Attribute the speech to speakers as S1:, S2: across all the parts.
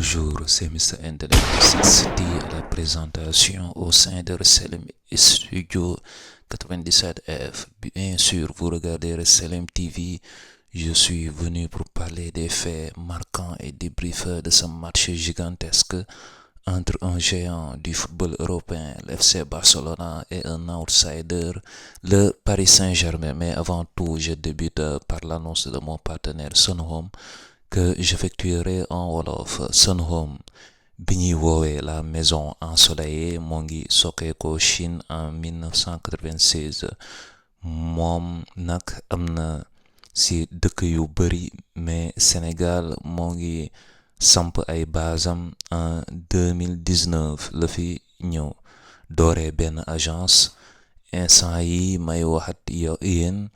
S1: Bonjour, c'est Mr. Internet 6D à la présentation au sein de Reselem Studio 97F. Bien sûr, vous regardez Reselem TV. Je suis venu pour parler des faits marquants et débriefs de ce match gigantesque entre un géant du football européen, l'FC Barcelona, et un outsider, le Paris Saint-Germain. Mais avant tout, je débute par l'annonce de mon partenaire Sunhome que j'effectuerai en Wolof. Sunhome bi ñuy woowee la maison ensoleillée moo ngi sokkeekoo Chine en 1996 moom nag am na si dëkk yu bari mais Sénégal moo ngi samp ay basam en 2019 la fi ñëw dooree benn agence instant yi may waxat yéen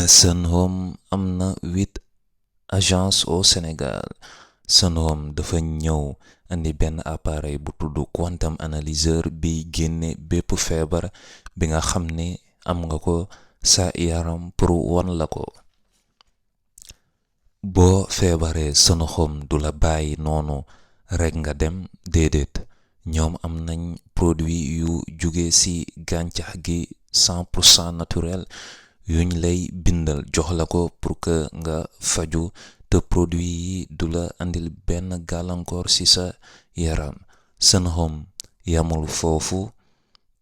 S1: Sunhome am na 8 agence au Sénégal. Sunhome dafa ñëw andi benn appareil bu tudd quantum analyseur bi génne bépp feebar bi nga xam ne am nga ko sa yaram pour wan la ko. boo feebaree Sunhome du la bàyyi noonu rekk nga dem déedéet ñoom am nañ produit yu jóge ci gàncax gi 100% naturel yuñ lay bindal jox la ko pour que nga faju te produit yi du la andil benn gàllankoor ci sa yaram. Sunhome yamul foofu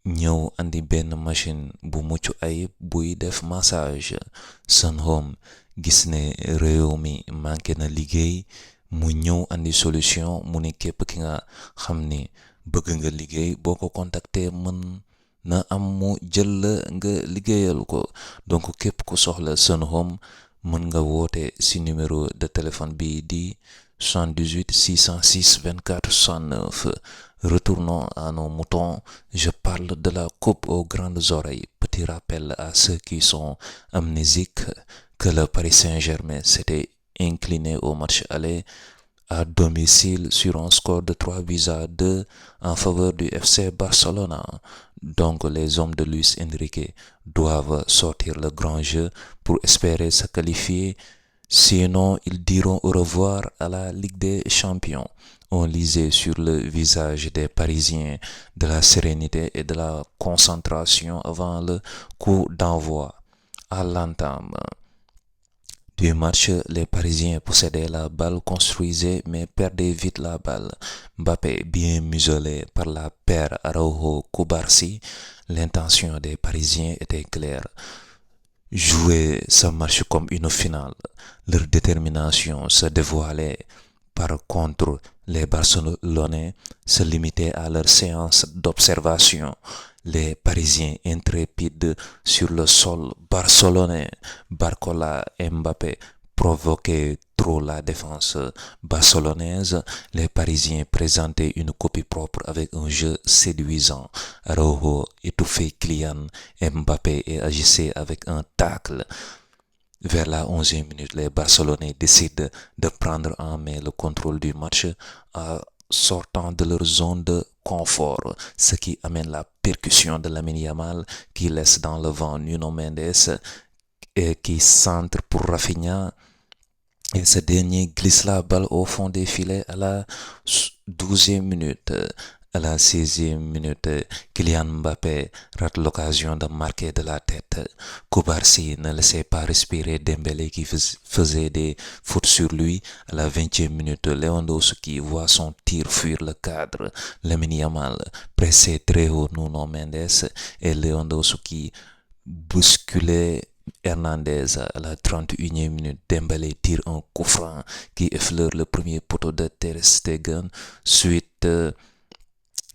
S1: ñëw andi benn machine bu mucc ayib buy def massage. Sunhome gis ne réew mi manqué na liggéey mu ñëw andi solution mu ne képp ki nga xam ni bëgg nga liggéey boo ko contacter mën na am mu jël la nga liggéeyal ko. donc képp ku soxla Sunhome mën nga woote ci numéro de téléphone bi di 78 606 24 69. Retournons à nos moutons. Je parle de la coupe aux grandes oreilles. Petit rappel à ceux qui sont amnésiques que le Paris Saint-Germain s'était incliné au match aller à domicile sur un score de 3-2 en faveur du FC Barcelona. Donc les hommes de Luis Enrique doivent sortir le grand jeu pour espérer se qualifier, sinon ils diront au revoir à la Ligue des Champions. On lisait sur le visage des Parisiens de la sérénité et de la concentration avant le coup d'envoi. À l'entame du match, les Parisiens possédaient la balle, construisaient mais perdaient vite la balle. Mbappé, bien muselé par la paire Araujo-Cubarsí, l'intention des Parisiens était claire. Jouer ce match comme une finale. Leur détermination se dévoilait. Par contre, les Barcelonais se limitaient à leur séance d'observation. Les Parisiens intrépides sur le sol barcelonais, Barcola et Mbappé provoquaient trop la défense barcelonaise. Les Parisiens présentaient une copie propre avec un jeu séduisant. Araujo étouffait Kylian Mbappé et agissait avec un tacle. Vers la 11e minute, les Barcelonais décident de prendre en main le contrôle du match en sortant de leur zone de confort, ce qui amène la percussion de Lamine Yamal qui laisse dans le vent Nuno Mendes et qui centre pour Rafinha. Et ce dernier glisse la balle au fond des filets à la 12e minute. À la 16e minute, Kylian Mbappé rate l'occasion de marquer de la tête. Cubarsí ne laissait pas respirer Dembélé qui faisait des fautes sur lui. À la 20e minute, Lewandowski voit son tir fuir le cadre. Lamine Yamal pressait très haut Nuno Mendes et Lewandowski bousculait Hernandez. À la 31e minute, Dembélé tire un coup franc qui effleure le premier poteau de Ter Stegen suite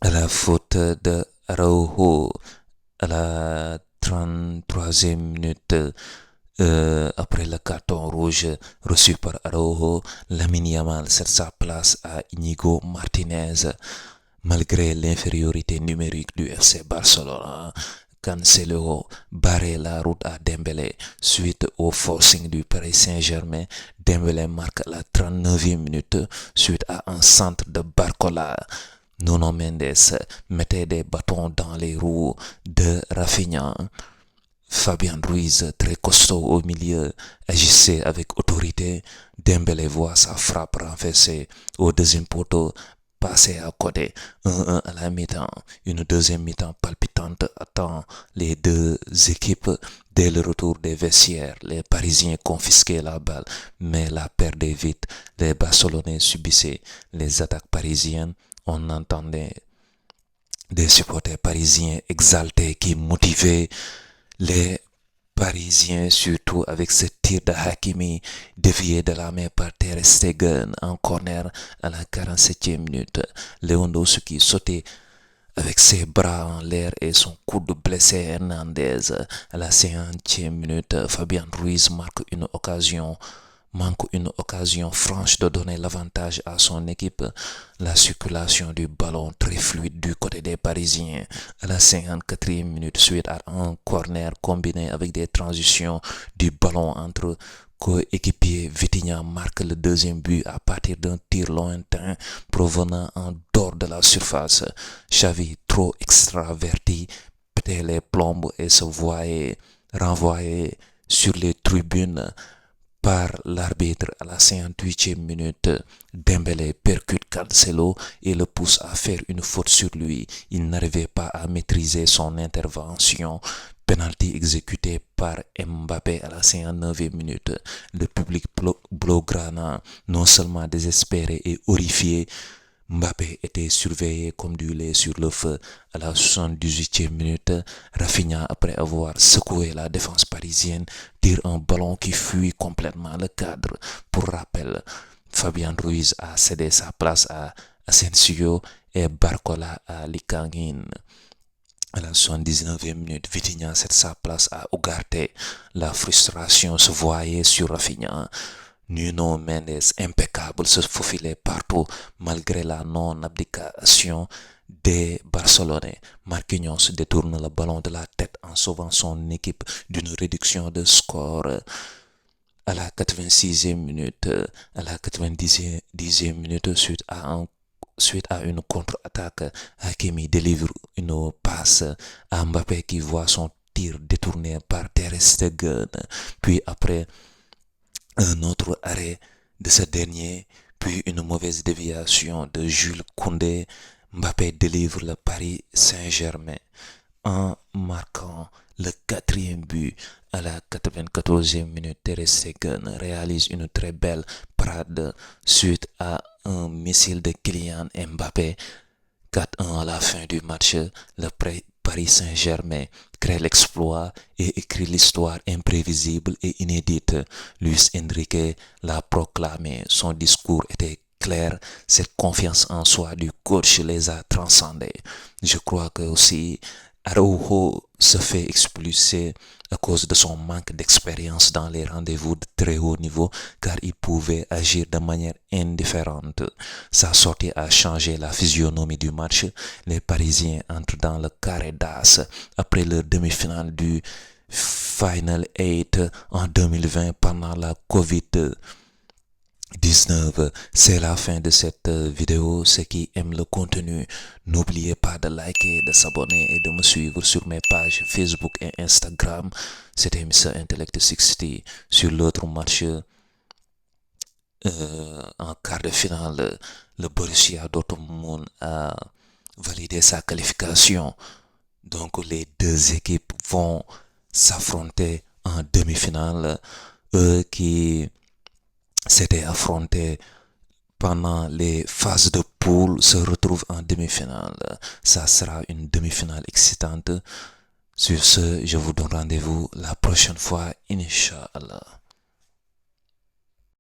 S1: à la faute de Araujo. À la 33e minute, après le carton rouge reçu par Araujo, Lamine Yamal cède sa place à Inigo Martinez. Malgré l'infériorité numérique du FC Barcelona, Cancelo barrait la route à Dembélé. Suite au forcing du Paris Saint-Germain, Dembélé marque à la 39e minute suite à un centre de Barcola. Nuno Mendes mettait des bâtons dans les roues de Rafinha. Fabian Ruiz, très costaud au milieu, agissait avec autorité. Dembélé voit sa frappe renversée au deuxième poteau, passé à côté. 1-1 à la mi-temps. Une deuxième mi-temps palpitante attend les deux équipes. Dès le retour des vestiaires, les Parisiens confisquaient la balle, mais la perdaient vite. Les Barcelonais subissaient les attaques parisiennes. On entendait des supporters parisiens exaltés qui motivaient les Parisiens, surtout avec ce tir de Hakimi dévié de la main par Ter Stegen en corner à la 47e minute. Lewandowski sautait avec ses bras en l'air et son coude blessé Hernandez à la 50e minute. Fabian Ruiz manque une occasion franche de donner l'avantage à son équipe. La circulation du ballon très fluide du côté des Parisiens à la 54e minute suite à un corner combiné avec des transitions du ballon entre coéquipiers. Vitinha marque le deuxième but à partir d'un tir lointain provenant en dehors de la surface. Xavi, trop extraverti, pétait les plombs et se voyait renvoyé sur les tribunes par l'arbitre à la 58e minute. Dembélé percute Cancelo et le pousse à faire une faute sur lui. Il n'arrivait pas à maîtriser son intervention. Penalty exécuté par Mbappé à la 59e minute. Le public blaugrana, non seulement désespéré et horrifié, Mbappé était surveillé comme du lait sur le feu. À la 78e minute, Rafinha, après avoir secoué la défense parisienne, tire un ballon qui fuit complètement le cadre. Pour rappel, Fabian Ruiz a cédé sa place à Asensio et Barcola à Likangin. À la 79e minute, Vitinha cède sa place à Ugarte. La frustration se voyait sur Rafinha. Nuno Mendes, impeccable, se faufilait partout malgré la non-abdication des Barcelonais. Marquinhos détourne le ballon de la tête en sauvant son équipe d'une réduction de score. À la 86e minute, à la 90e minute, suite à une contre-attaque, Hakimi délivre une passe à Mbappé qui voit son tir détourné par Ter Stegen. Puis après un autre arrêt de ce dernier, puis une mauvaise déviation de Jules Koundé, Mbappé délivre le Paris Saint-Germain en marquant le quatrième but à la 94e minute. Ter Stegen réalise une très belle parade suite à un missile de Kylian Mbappé. 4-1 à la fin du match, le Paris Saint-Germain crée l'exploit et écrit l'histoire imprévisible et inédite. Luis Enrique l'a proclamé, son discours était clair, cette confiance en soi du coach les a transcendés. Je crois que aussi Araujo se fait expulser à cause de son manque d'expérience dans les rendez-vous de très haut niveau car il pouvait agir de manière indifférente. Sa sortie a changé la physionomie du match. Les Parisiens entrent dans le carré d'as après leur demi-finale du Final 8 en 2020 pendant la Covid-19. C'est la fin de cette vidéo. Ceux qui aiment le contenu, n'oubliez pas de liker, de s'abonner et de me suivre sur mes pages Facebook et Instagram. C'était Mr. Intellect 60 sur l'autre match en quart de finale. Le Borussia Dortmund a validé sa qualification. Donc les deux équipes vont s'affronter en demi-finale. Eux qui s'étaient affrontés pendant les phases de poule se retrouvent en demi-finale. Ça sera une demi-finale excitante. Sur ce, je vous donne rendez-vous la prochaine fois, Inch'Allah.